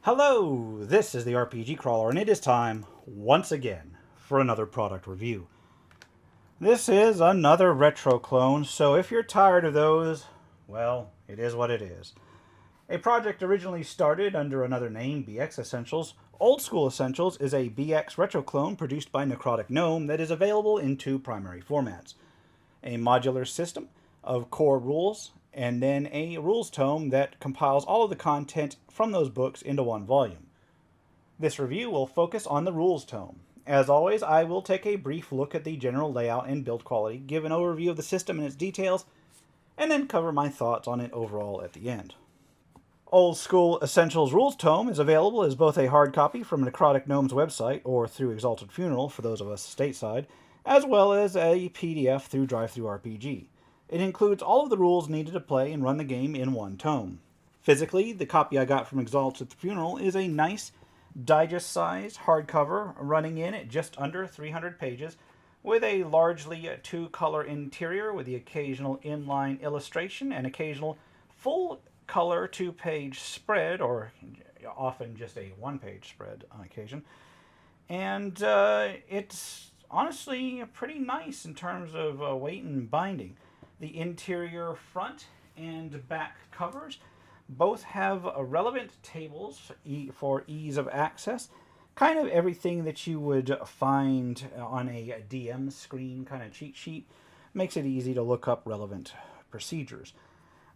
Hello, this is the RPG Crawler, and it is time, once again, for another product review. This is another retro clone, so if you're tired of those, well, it is what it is. A project originally started under another name, BX Essentials, Old School Essentials is a BX retro clone produced by Necrotic Gnome that is available in two primary formats: a modular system of core rules, and then a rules tome that compiles all of the content from those books into one volume. This review will focus on the rules tome. As always, I will take a brief look at the general layout and build quality, give an overview of the system and its details, and then cover my thoughts on it overall at the end. Old School Essentials Rules Tome is available as both a hard copy from Necrotic Gnome's website or through Exalted Funeral for those of us stateside, as well as a PDF through DriveThruRPG. It includes all of the rules needed to play and run the game in one tome. Physically, the copy I got from Exalted Funeral is a nice, digest-sized hardcover running in at just under 300 pages, with a largely two-color interior with the occasional inline illustration and occasional full-color two-page spread, or often just a one-page spread on occasion. And it's honestly pretty nice in terms of weight and binding. The interior front and back covers both have relevant tables for ease of access. Kind of everything that you would find on a DM screen kind of cheat sheet makes it easy to look up relevant procedures.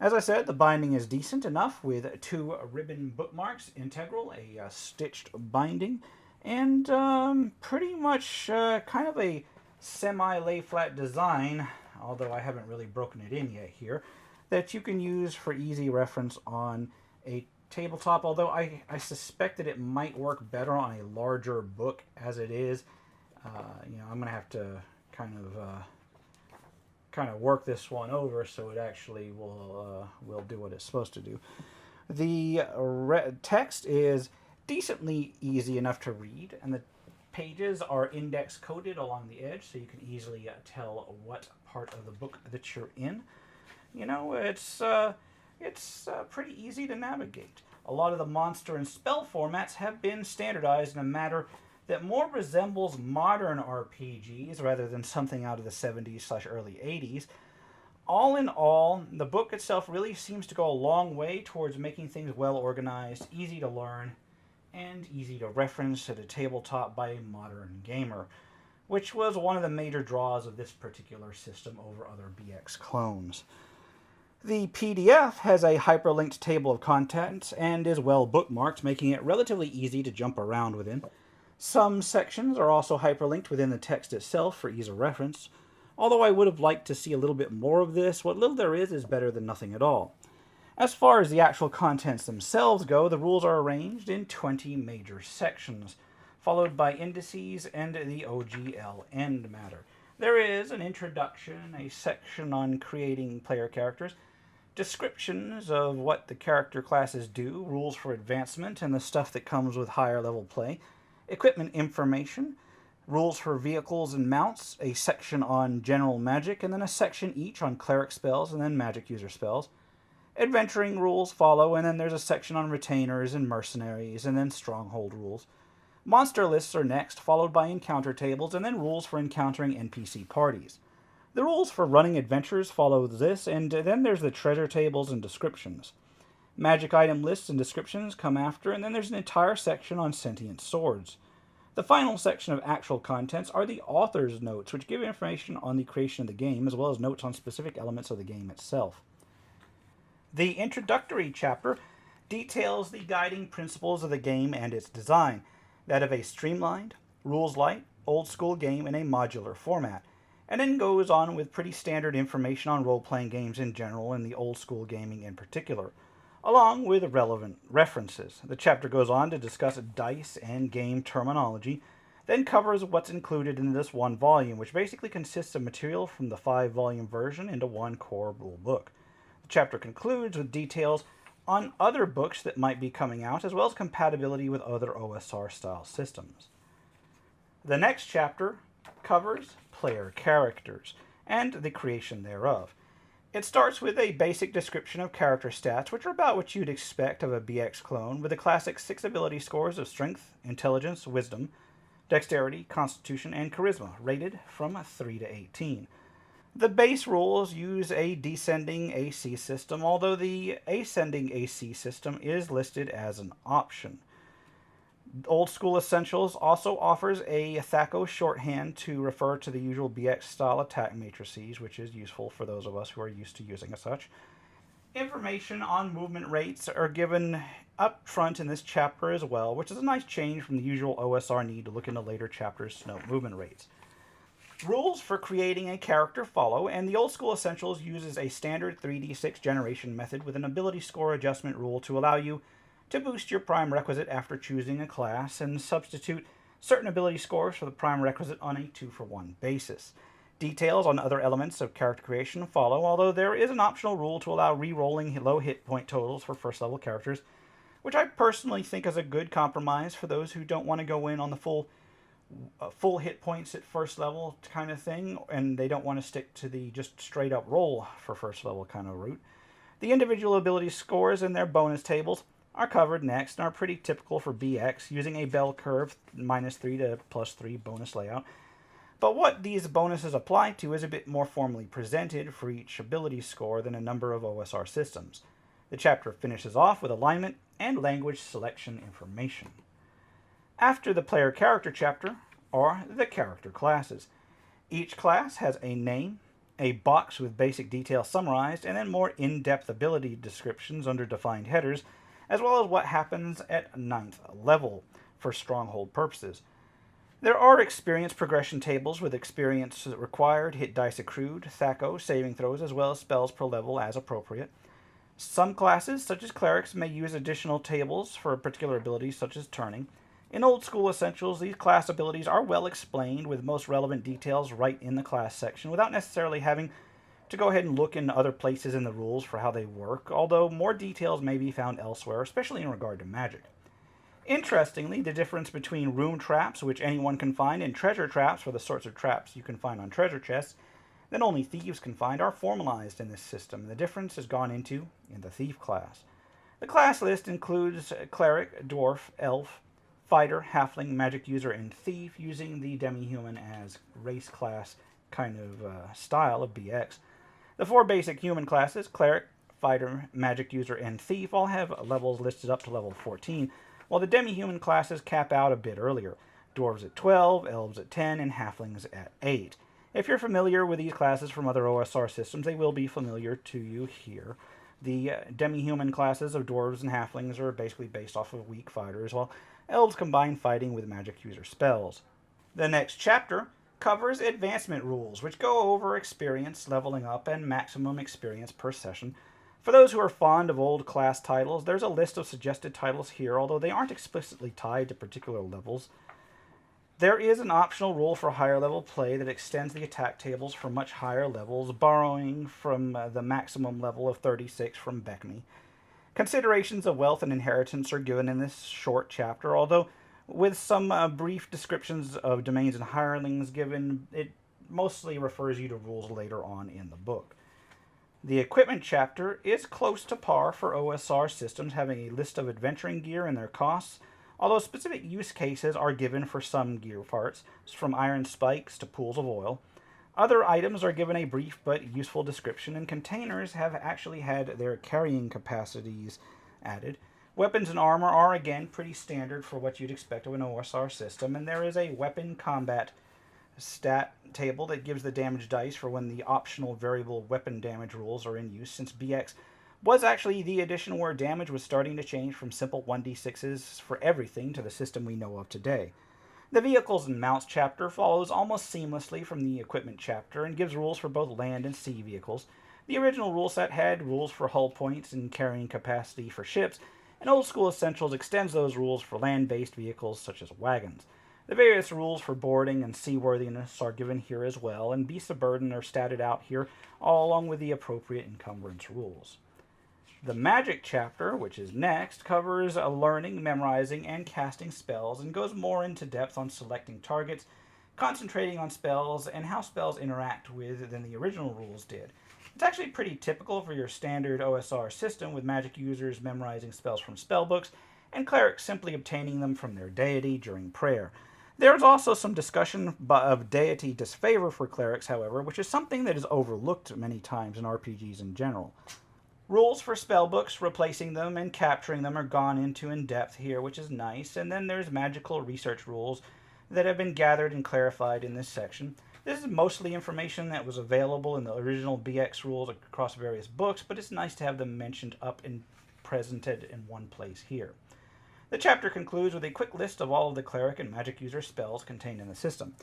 As I said, the binding is decent enough with two ribbon bookmarks integral, a stitched binding, and pretty much kind of a semi-lay-flat design, although I haven't really broken it in yet here, that you can use for easy reference on a tabletop, although I suspect that it might work better on a larger book as it is. I'm going to have to kind of work this one over so it actually will do what it's supposed to do. The text is decently easy enough to read, and the pages are index coded along the edge, so you can easily tell what part of the book that you're in. It's pretty easy to navigate. A lot of the monster and spell formats have been standardized in a manner that more resembles modern RPGs rather than something out of the 70s/early 80s. All in all, the book itself really seems to go a long way towards making things well organized, easy to learn, and easy to reference at a tabletop by a modern gamer, which was one of the major draws of this particular system over other BX clones. The PDF has a hyperlinked table of contents and is well bookmarked, making it relatively easy to jump around within. Some sections are also hyperlinked within the text itself for ease of reference. Although I would have liked to see a little bit more of this, what little there is better than nothing at all. As far as the actual contents themselves go, the rules are arranged in 20 major sections, followed by indices and the OGL end matter. There is an introduction, a section on creating player characters, descriptions of what the character classes do, rules for advancement, and the stuff that comes with higher level play, equipment information, rules for vehicles and mounts, a section on general magic, and then a section each on cleric spells and then magic user spells. Adventuring rules follow, and then there's a section on retainers and mercenaries, and then stronghold rules. Monster lists are next, followed by encounter tables, and then rules for encountering NPC parties. The rules for running adventures follow this, and then there's the treasure tables and descriptions. Magic item lists and descriptions come after, and then there's an entire section on Sentient Swords. The final section of actual contents are the author's notes, which give information on the creation of the game, as well as notes on specific elements of the game itself. The introductory chapter details the guiding principles of the game and its design, that of a streamlined, rules-light, old-school game in a modular format, and then goes on with pretty standard information on role-playing games in general and the old-school gaming in particular, along with relevant references. The chapter goes on to discuss dice and game terminology, then covers what's included in this one volume, which basically consists of material from the 5-volume version into one core rule book. The chapter concludes with details on other books that might be coming out, as well as compatibility with other OSR-style systems. The next chapter covers player characters and the creation thereof. It starts with a basic description of character stats, which are about what you'd expect of a BX clone, with the classic 6 ability scores of Strength, Intelligence, Wisdom, Dexterity, Constitution, and Charisma, rated from 3 to 18. The base rules use a descending AC system, although the ascending AC system is listed as an option. Old School Essentials also offers a THACO shorthand to refer to the usual BX style attack matrices, which is useful for those of us who are used to using as such. Information on movement rates are given up front in this chapter as well, which is a nice change from the usual OSR need to look into later chapters to note movement rates. Rules for creating a character follow, and the Old School Essentials uses a standard 3d6 generation method with an ability score adjustment rule to allow you to boost your prime requisite after choosing a class and substitute certain ability scores for the prime requisite on a 2-for-1 basis. Details on other elements of character creation follow, although there is an optional rule to allow re-rolling low hit point totals for first level characters, which I personally think is a good compromise for those who don't want to go in on the full hit points at first level kind of thing, and they don't want to stick to the just straight up roll for first level kind of route. The individual ability scores and their bonus tables are covered next and are pretty typical for BX, using a bell curve -3 to +3 bonus layout. But what these bonuses apply to is a bit more formally presented for each ability score than a number of OSR systems. The chapter finishes off with alignment and language selection information. After the player character chapter are the character classes. Each class has a name, a box with basic details summarized, and then more in-depth ability descriptions under defined headers, as well as what happens at 9th level for stronghold purposes. There are experience progression tables with experience required, hit dice accrued, THACO, saving throws, as well as spells per level as appropriate. Some classes, such as clerics, may use additional tables for particular abilities such as turning. In Old School Essentials, these class abilities are well explained with most relevant details right in the class section without necessarily having to go ahead and look in other places in the rules for how they work, although more details may be found elsewhere, especially in regard to magic. Interestingly, the difference between room traps, which anyone can find, and treasure traps, for the sorts of traps you can find on treasure chests that only thieves can find, are formalized in this system, and the difference is gone into in the thief class. The class list includes cleric, dwarf, elf, fighter, halfling, magic user, and thief, using the demi-human as race class kind of style of BX. The 4 basic human classes, cleric, fighter, magic user, and thief, all have levels listed up to level 14, while the demi-human classes cap out a bit earlier. Dwarves at 12, elves at 10, and halflings at 8. If you're familiar with these classes from other OSR systems, they will be familiar to you here. The demi-human classes of dwarves and halflings are basically based off of weak fighters, while elves combine fighting with magic user spells. The next chapter covers advancement rules, which go over experience, leveling up, and maximum experience per session. For those who are fond of old class titles, there's a list of suggested titles here, although they aren't explicitly tied to particular levels. There is an optional rule for higher level play that extends the attack tables for much higher levels, borrowing from the maximum level of 36 from Beckme. Considerations of wealth and inheritance are given in this short chapter, although with some brief descriptions of domains and hirelings given, it mostly refers you to rules later on in the book. The equipment chapter is close to par for OSR systems, having a list of adventuring gear and their costs, although specific use cases are given for some gear parts, from iron spikes to pools of oil. Other items are given a brief but useful description, and containers have actually had their carrying capacities added. Weapons and armor are again pretty standard for what you'd expect of an OSR system, and there is a weapon combat stat table that gives the damage dice for when the optional variable weapon damage rules are in use, since BX was actually the edition where damage was starting to change from simple 1d6s for everything to the system we know of today. The Vehicles and Mounts chapter follows almost seamlessly from the Equipment chapter and gives rules for both land and sea vehicles. The original rule set had rules for hull points and carrying capacity for ships, and Old School Essentials extends those rules for land-based vehicles such as wagons. The various rules for boarding and seaworthiness are given here as well, and beasts of burden are statted out here, all along with the appropriate encumbrance rules. The Magic chapter, which is next, covers learning, memorizing, and casting spells, and goes more into depth on selecting targets, concentrating on spells, and how spells interact with than the original rules did. It's actually pretty typical for your standard OSR system, with magic users memorizing spells from spellbooks and clerics simply obtaining them from their deity during prayer. There's also some discussion of deity disfavor for clerics, however, which is something that is overlooked many times in RPGs in general. Rules for spellbooks, replacing them and capturing them, are gone into in depth here, which is nice, and then there's magical research rules that have been gathered and clarified in this section. This is mostly information that was available in the original BX rules across various books, but it's nice to have them mentioned up and presented in one place here. The chapter concludes with a quick list of all of the cleric and magic user spells contained in the system.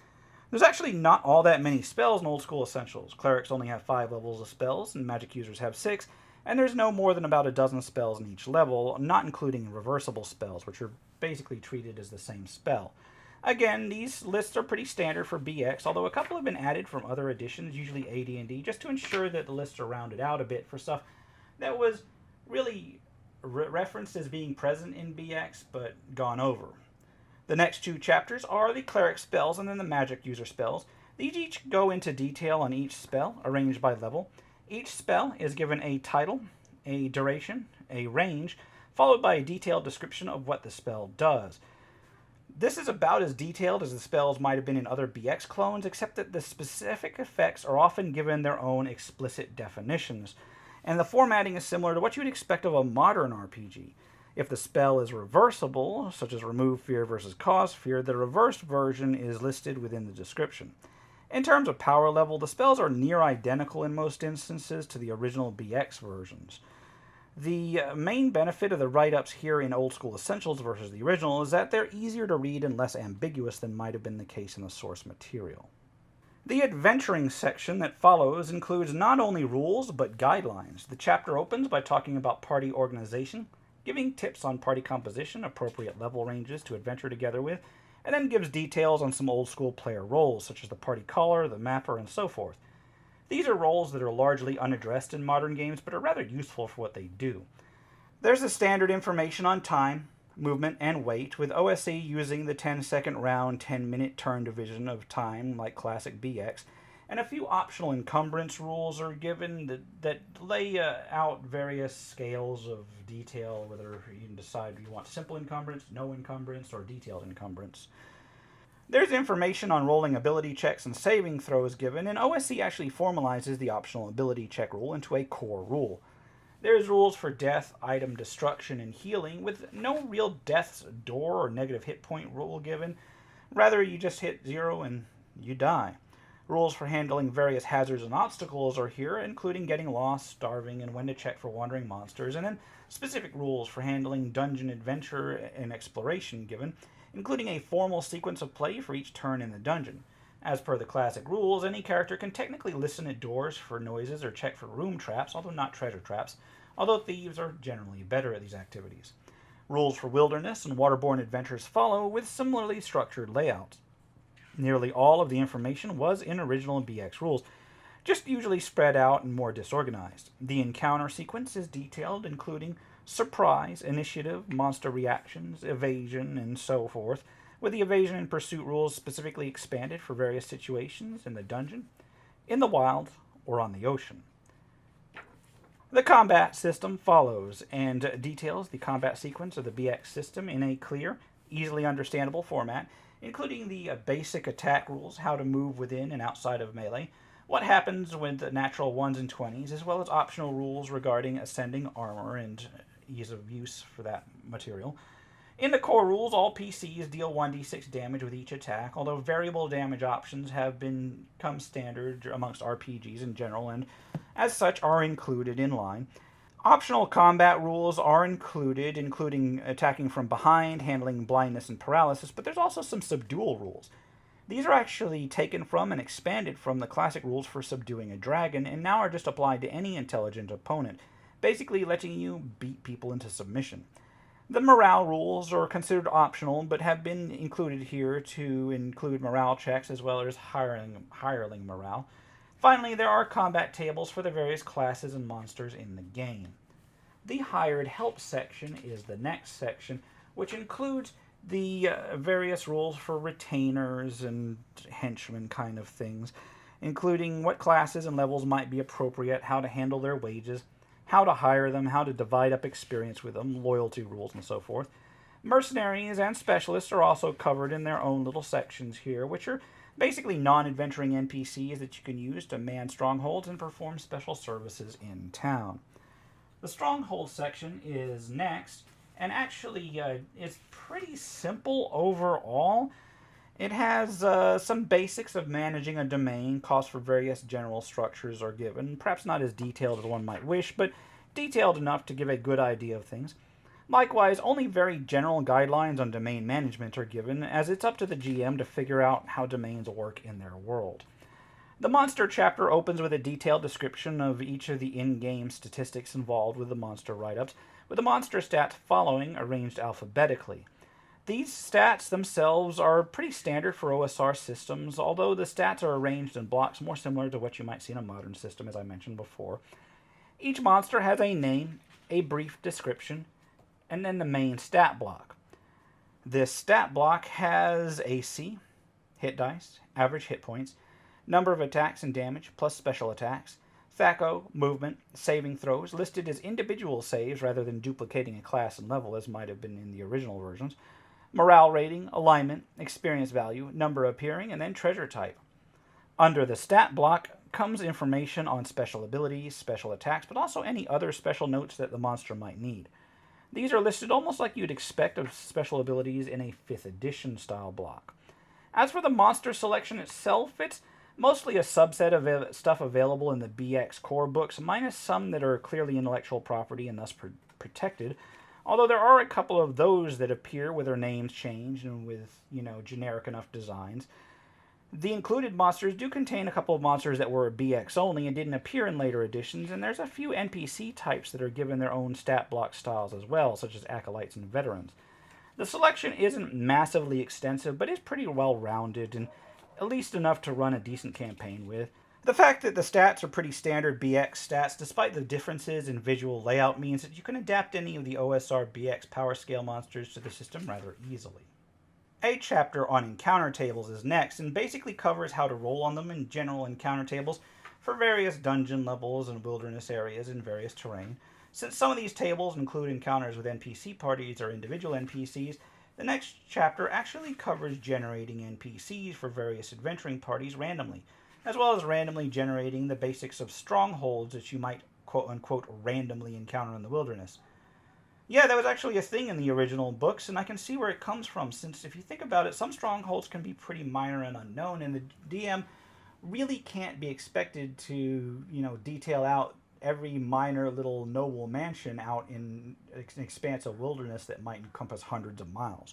There's actually not all that many spells in Old School Essentials. Clerics only have 5 levels of spells, and magic users have 6, and there's no more than about a dozen spells in each level, not including reversible spells, which are basically treated as the same spell. Again, these lists are pretty standard for BX, although a couple have been added from other editions, usually AD&D, just to ensure that the lists are rounded out a bit for stuff that was really referenced as being present in BX, but gone over. The next 2 chapters are the cleric spells and then the magic user spells. These each go into detail on each spell, arranged by level. Each spell is given a title, a duration, a range, followed by a detailed description of what the spell does. This is about as detailed as the spells might have been in other BX clones, except that the specific effects are often given their own explicit definitions, and the formatting is similar to what you would expect of a modern RPG. If the spell is reversible, such as remove fear versus cause fear, the reversed version is listed within the description. In terms of power level, the spells are near identical in most instances to the original BX versions. The main benefit of the write-ups here in Old School Essentials versus the original is that they're easier to read and less ambiguous than might have been the case in the source material. The adventuring section that follows includes not only rules, but guidelines. The chapter opens by talking about party organization, giving tips on party composition, appropriate level ranges to adventure together with, and then gives details on some old school player roles, such as the party caller, the mapper, and so forth. These are roles that are largely unaddressed in modern games, but are rather useful for what they do. There's the standard information on time, movement, and weight, with OSE using the 10-second round, 10-minute turn division of time like classic BX, and a few optional encumbrance rules are given that lay out various scales of detail, whether you can decide you want simple encumbrance, no encumbrance, or detailed encumbrance. There's information on rolling ability checks and saving throws given, and OSE actually formalizes the optional ability check rule into a core rule. There's rules for death, item destruction, and healing, with no real death's door or negative hit point rule given. Rather, you just hit 0 and you die. Rules for handling various hazards and obstacles are here, including getting lost, starving, and when to check for wandering monsters, and then specific rules for handling dungeon adventure and exploration given, including a formal sequence of play for each turn in the dungeon. As per the classic rules, any character can technically listen at doors for noises or check for room traps, although not treasure traps, although thieves are generally better at these activities. Rules for wilderness and waterborne adventures follow, with similarly structured layouts. Nearly all of the information was in original BX rules, just usually spread out and more disorganized. The encounter sequence is detailed, including surprise, initiative, monster reactions, evasion, and so forth, with the evasion and pursuit rules specifically expanded for various situations in the dungeon, in the wild, or on the ocean. The combat system follows and details the combat sequence of the BX system in a clear, easily understandable format, including the basic attack rules, how to move within and outside of melee, what happens with the natural 1s and 20s, as well as optional rules regarding ascending armor and ease of use for that material. In the core rules, all PCs deal 1d6 damage with each attack, although variable damage options have become standard amongst RPGs in general, and as such are included in line. Optional combat rules are included, including attacking from behind, handling blindness and paralysis, but there's also some subdual rules. These are actually taken from and expanded from the classic rules for subduing a dragon, and now are just applied to any intelligent opponent, basically letting you beat people into submission. The morale rules are considered optional, but have been included here to include morale checks as well as hireling morale. Finally, there are combat tables for the various classes and monsters in the game. The hired help section is the next section, which includes the various rules for retainers and henchmen kind of things, including what classes and levels might be appropriate, how to handle their wages, how to hire them, how to divide up experience with them, loyalty rules, and so forth. Mercenaries and specialists are also covered in their own little sections here, which are basically non-adventuring NPCs that you can use to man strongholds and perform special services in town. The stronghold section is next, and actually it's pretty simple overall. It has some basics of managing a domain. Costs for various general structures are given, perhaps not as detailed as one might wish, but detailed enough to give a good idea of things. Likewise, only very general guidelines on domain management are given, as it's up to the GM to figure out how domains work in their world. The monster chapter opens with a detailed description of each of the in-game statistics involved with the monster write-ups, with the monster stats following, arranged alphabetically. These stats themselves are pretty standard for OSR systems, although the stats are arranged in blocks more similar to what you might see in a modern system, as I mentioned before. Each monster has a name, a brief description, and then the main stat block. This stat block has AC, hit dice, average hit points, number of attacks and damage, plus special attacks, THAC0, movement, saving throws, listed as individual saves rather than duplicating a class and level as might have been in the original versions, morale rating, alignment, experience value, number appearing, and then treasure type. Under the stat block comes information on special abilities, special attacks, but also any other special notes that the monster might need. These are listed almost like you'd expect of special abilities in a 5th edition style block. As for the monster selection itself, it's mostly a subset of stuff available in the BX core books, minus some that are clearly intellectual property and thus protected, although there are a couple of those that appear with their names changed and with, generic enough designs. The included monsters do contain a couple of monsters that were BX only and didn't appear in later editions, and there's a few NPC types that are given their own stat block styles as well, such as acolytes and veterans. The selection isn't massively extensive, but is pretty well rounded and at least enough to run a decent campaign with. The fact that the stats are pretty standard BX stats, despite the differences in visual layout, means that you can adapt any of the OSR BX power scale monsters to the system rather easily. A chapter on encounter tables is next, and basically covers how to roll on them in general encounter tables for various dungeon levels and wilderness areas in various terrain. Since some of these tables include encounters with NPC parties or individual NPCs, the next chapter actually covers generating NPCs for various adventuring parties randomly, as well as randomly generating the basics of strongholds that you might quote-unquote randomly encounter in the wilderness. Yeah, that was actually a thing in the original books, and I can see where it comes from, since if you think about it, some strongholds can be pretty minor and unknown, and the DM really can't be expected to, detail out every minor little noble mansion out in an expanse of wilderness that might encompass hundreds of miles.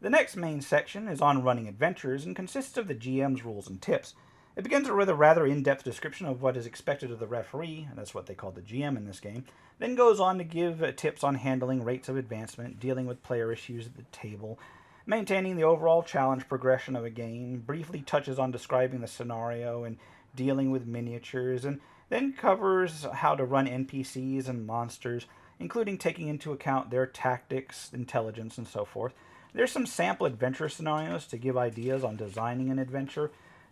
The next main section is on running adventures and consists of the GM's rules and tips. It begins with a rather in-depth description of what is expected of the referee, and that's what they call the GM in this game, then goes on to give tips on handling rates of advancement, dealing with player issues at the table, maintaining the overall challenge progression of a game, briefly touches on describing the scenario and dealing with miniatures, and then covers how to run NPCs and monsters, including taking into account their tactics, intelligence, and so forth. There's some sample adventure scenarios to give ideas on designing an adventure,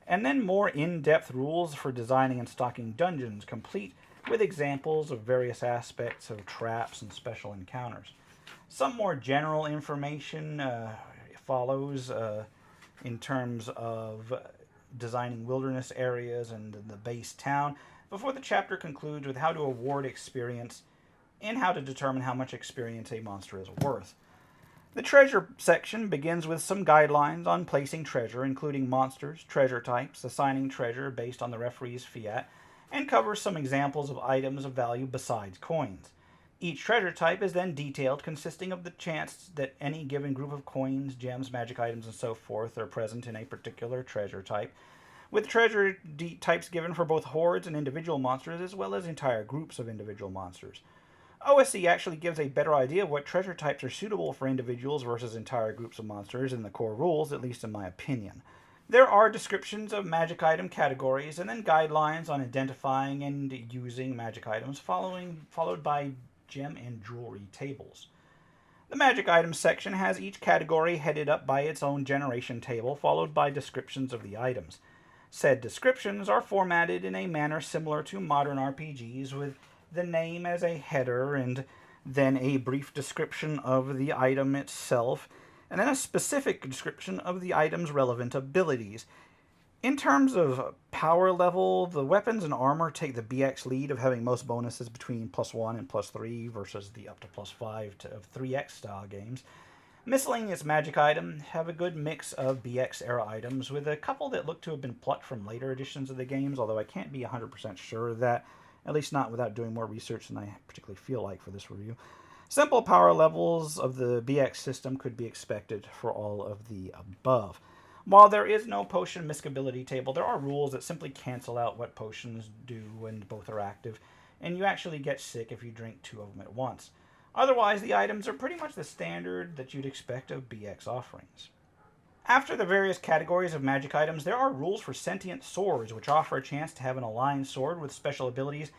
and then more in-depth rules for designing and stocking dungeons, complete with examples of various aspects of traps and special encounters. Some more general information follows in terms of designing wilderness areas and the base town, before the chapter concludes with how to award experience and how to determine how much experience a monster is worth. The treasure section begins with some guidelines on placing treasure, including monsters, treasure types, assigning treasure based on the referee's fiat, and covers some examples of items of value besides coins. Each treasure type is then detailed, consisting of the chance that any given group of coins, gems, magic items, and so forth are present in a particular treasure type, with treasure types given for both hordes and individual monsters, as well as entire groups of individual monsters. OSC actually gives a better idea of what treasure types are suitable for individuals versus entire groups of monsters in the core rules, at least in my opinion. There are descriptions of magic item categories, and then guidelines on identifying and using magic items, followed by gem and jewelry tables. The magic items section has each category headed up by its own generation table, followed by descriptions of the items. Said descriptions are formatted in a manner similar to modern RPGs, with the name as a header and then a brief description of the item itself, and then a specific description of the item's relevant abilities. In terms of power level, the weapons and armor take the BX lead of having most bonuses between +1 and +3 versus the up to +5 of 3X style games. Miscellaneous magic items have a good mix of BX era items, with a couple that look to have been plucked from later editions of the games, although I can't be 100% sure of that, at least not without doing more research than I particularly feel like for this review. Simple power levels of the BX system could be expected for all of the above. While there is no potion miscability table, there are rules that simply cancel out what potions do when both are active, and you actually get sick if you drink 2 of them at once. Otherwise, the items are pretty much the standard that you'd expect of BX offerings. After the various categories of magic items, there are rules for Sentient Swords, which offer a chance to have an aligned sword with special abilities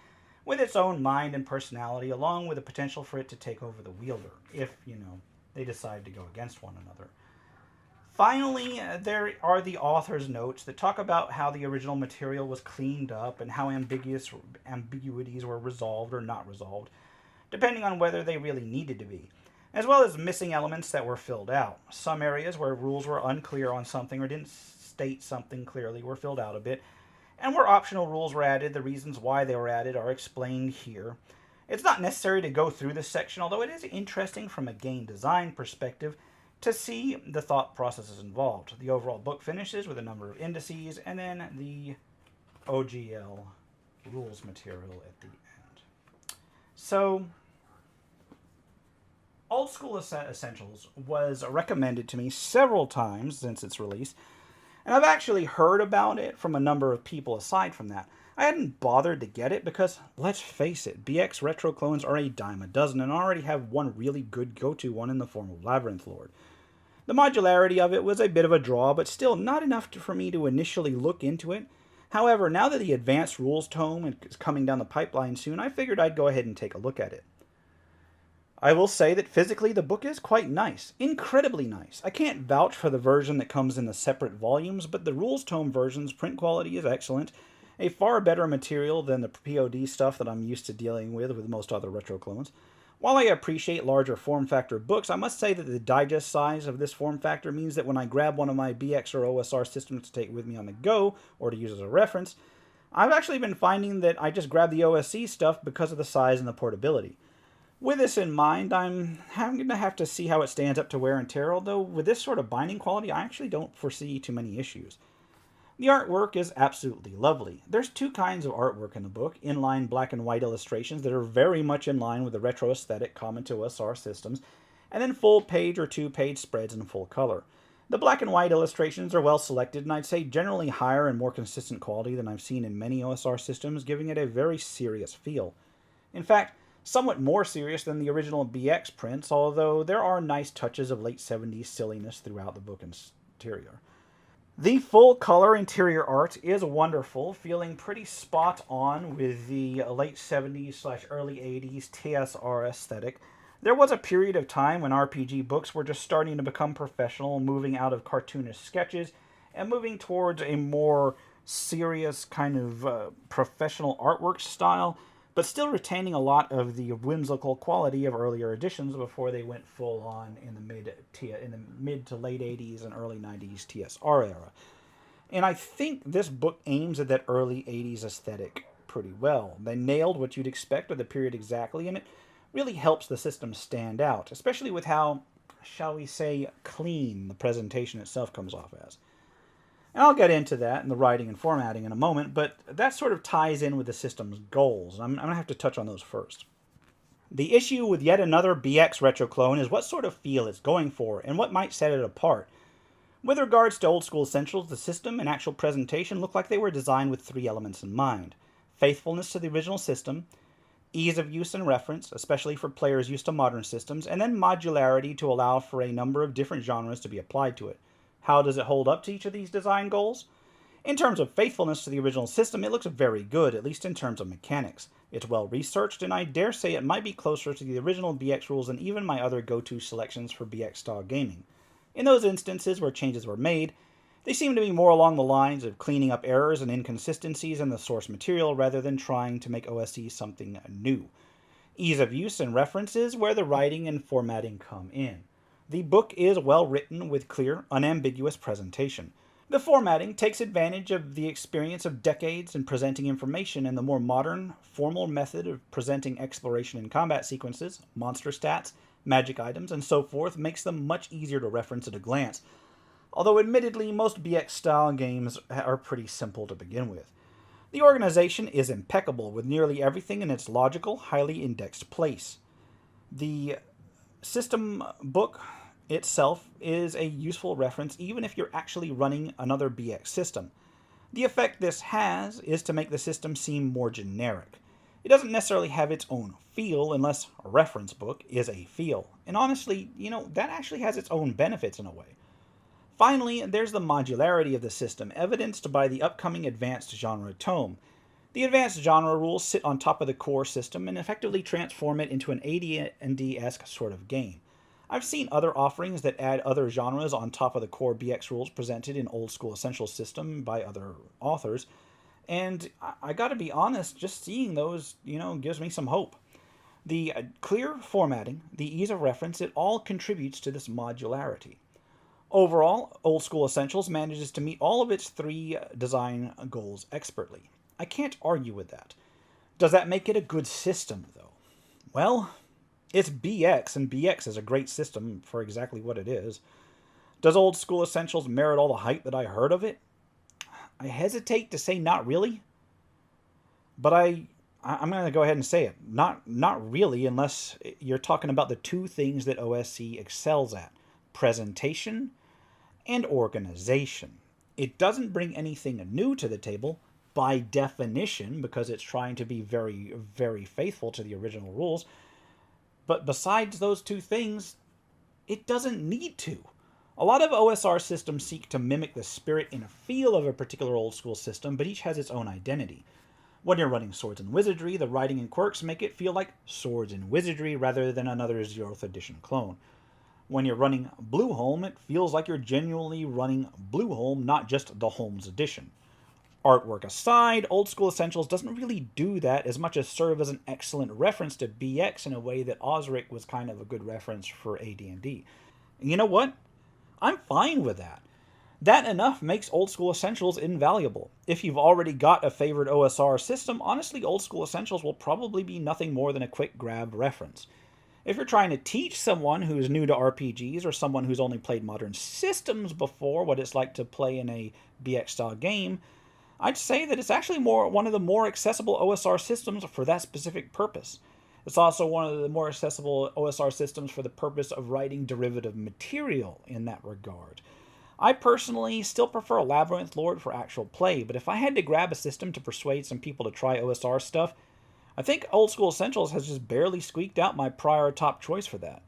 with its own mind and personality, along with the potential for it to take over the wielder, if, they decide to go against one another. Finally, there are the author's notes that talk about how the original material was cleaned up and how ambiguities were resolved or not resolved, depending on whether they really needed to be, as well as missing elements that were filled out. Some areas where rules were unclear on something or didn't state something clearly were filled out a bit, and where optional rules were added, the reasons why they were added are explained here. It's not necessary to go through this section, although it is interesting from a game design perspective to see the thought processes involved. The overall book finishes with a number of indices, and then the OGL rules material at the end. So, Old School Essentials was recommended to me several times since its release, and I've actually heard about it from a number of people aside from that. I hadn't bothered to get it because, let's face it, BX retro clones are a dime a dozen, and I already have one really good go-to one in the form of Labyrinth Lord. The modularity of it was a bit of a draw, but still not enough for me to initially look into it. However, now that the Advanced Rules Tome is coming down the pipeline soon, I figured I'd go ahead and take a look at it. I will say that physically the book is quite nice, incredibly nice. I can't vouch for the version that comes in the separate volumes, but the Rules Tome version's print quality is excellent, a far better material than the POD stuff that I'm used to dealing with most other retro clones. While I appreciate larger form factor books, I must say that the digest size of this form factor means that when I grab one of my BX or OSR systems to take with me on the go, or to use as a reference, I've actually been finding that I just grab the OSC stuff because of the size and the portability. With this in mind, I'm going to have to see how it stands up to wear and tear, although with this sort of binding quality, I actually don't foresee too many issues. The artwork is absolutely lovely. There's 2 kinds of artwork in the book: inline black and white illustrations that are very much in line with the retro aesthetic common to OSR systems, and then full page or 2-page spreads in full color. The black and white illustrations are well selected, and I'd say generally higher and more consistent quality than I've seen in many OSR systems, giving it a very serious feel. In fact, somewhat more serious than the original BX prints, although there are nice touches of late 70s silliness throughout the book interior. The full-color interior art is wonderful, feeling pretty spot on with the late 70s/early 80s TSR aesthetic. There was a period of time when RPG books were just starting to become professional, moving out of cartoonish sketches and moving towards a more serious kind of professional artwork style, but still retaining a lot of the whimsical quality of earlier editions before they went full on in the mid to late 80s and early 90s TSR era. And I think this book aims at that early 80s aesthetic pretty well. They nailed what you'd expect of the period exactly, and it really helps the system stand out, especially with how, shall we say, clean the presentation itself comes off as. And I'll get into that in the writing and formatting in a moment, but that sort of ties in with the system's goals. I'm going to have to touch on those first. The issue with yet another BX retro clone is what sort of feel it's going for, and what might set it apart. With regards to Old School Essentials, the system and actual presentation look like they were designed with 3 elements in mind: faithfulness to the original system, ease of use and reference, especially for players used to modern systems, and then modularity to allow for a number of different genres to be applied to it. How does it hold up to each of these design goals? In terms of faithfulness to the original system, it looks very good, at least in terms of mechanics. It's well researched, and I dare say it might be closer to the original BX rules than even my other go-to selections for BX style gaming. In those instances where changes were made, They seem to be more along the lines of cleaning up errors and inconsistencies in the source material rather than trying to make OSE something new. Ease of use and references where the writing and formatting come in. The book is well written with clear, unambiguous presentation. The formatting takes advantage of the experience of decades in presenting information, and the more modern, formal method of presenting exploration and combat sequences, monster stats, magic items, and so forth makes them much easier to reference at a glance. Although admittedly, most BX-style games are pretty simple to begin with. The organization is impeccable, with nearly everything in its logical, highly indexed place. The system book itself is a useful reference even if you're actually running another BX system. The effect this has is to make the system seem more generic. It doesn't necessarily have its own feel unless a reference book is a feel. And honestly, that actually has its own benefits in a way. Finally, there's the modularity of the system, evidenced by the upcoming Advanced Genre Tome. The Advanced Genre rules sit on top of the core system and effectively transform it into an AD&D-esque sort of game. I've seen other offerings that add other genres on top of the core BX rules presented in Old School Essentials system by other authors, and I gotta be honest, just seeing those, gives me some hope. The clear formatting, the ease of reference, it all contributes to this modularity. Overall, Old School Essentials manages to meet all of its three design goals expertly. I can't argue with that. Does that make it a good system, though? Well, it's BX, and BX is a great system for exactly what it is. Does Old School Essentials merit all the hype that I heard of it? I hesitate to say not really. But I'm going to go ahead and say it. Not really, unless you're talking about the two things that OSC excels at. Presentation and organization. It doesn't bring anything new to the table, by definition, because it's trying to be very, very faithful to the original rules. But besides those two things, it doesn't need to. A lot of OSR systems seek to mimic the spirit and feel of a particular old school system, but each has its own identity. When you're running Swords and Wizardry, the writing and quirks make it feel like Swords and Wizardry rather than another 0th edition clone. When you're running Blueholme, it feels like you're genuinely running Blueholme, not just the Holmes edition. Artwork aside, Old School Essentials doesn't really do that as much as serve as an excellent reference to BX in a way that Osric was kind of a good reference for AD&D. And you know what? I'm fine with that. That enough makes Old School Essentials invaluable. If you've already got a favorite OSR system, honestly, Old School Essentials will probably be nothing more than a quick grab reference. If you're trying to teach someone who's new to RPGs or someone who's only played modern systems before what it's like to play in a BX-style game, I'd say that it's actually one of the more accessible OSR systems for that specific purpose. It's also one of the more accessible OSR systems for the purpose of writing derivative material in that regard. I personally still prefer Labyrinth Lord for actual play, but if I had to grab a system to persuade some people to try OSR stuff, I think Old School Essentials has just barely squeaked out my prior top choice for that.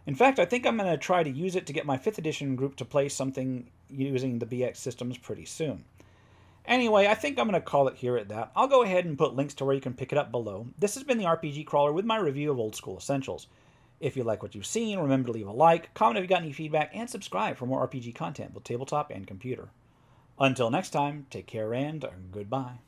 In fact, I think I'm going to try to use it to get my 5th edition group to play something using the BX systems pretty soon. Anyway, I think I'm going to call it here at that. I'll go ahead and put links to where you can pick it up below. This has been the RPG Crawler with my review of Old School Essentials. If you like what you've seen, remember to leave a like, comment if you got any feedback, and subscribe for more RPG content, both tabletop and computer. Until next time, take care and goodbye.